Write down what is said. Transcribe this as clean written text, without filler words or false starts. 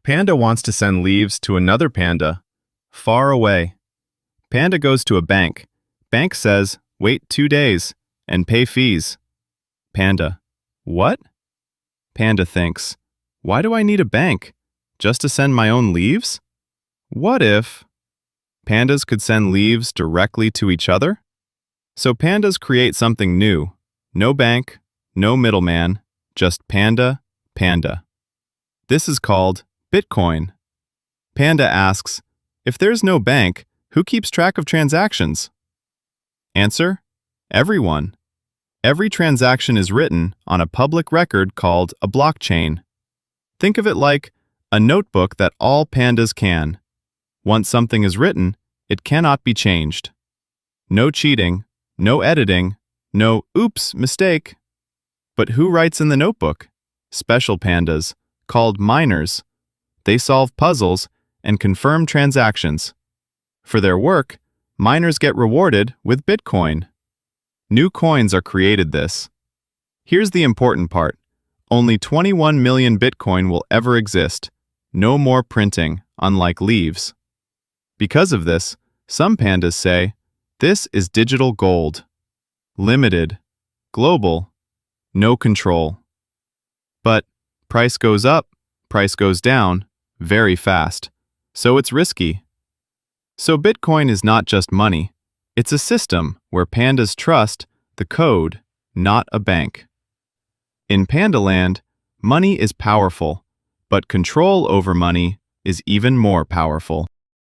Panda wants to send leaves to another panda, far away. Panda goes to a bank. Bank says, wait 2 days and pay fees. Panda, what? Panda thinks, why do I need a bank? Just to send my own leaves? What if pandas could send leaves directly to each other? So pandas create something new. No bank, no middleman, just panda, panda. This is called Bitcoin. Panda asks, if there's no bank, who keeps track of transactions? Answer, everyone. Every transaction is written on a public record called a blockchain. Think of it like a notebook that all pandas can. Once something is written, it cannot be changed. No cheating, no editing, no oops, mistake. But who writes in the notebook? Special pandas, called miners. They solve puzzles and confirm transactions. For their work, miners get rewarded with Bitcoin. New coins are created this. Here's the important part. Only 21 million Bitcoin will ever exist. No more printing, unlike leaves. Because of this, some pandas say, this is digital gold. Limited, global, no control. But price goes up, price goes down, very fast. So it's risky. So Bitcoin is not just money. It's a system where pandas trust the code, not a bank. In Pandaland, money is powerful, but control over money is even more powerful.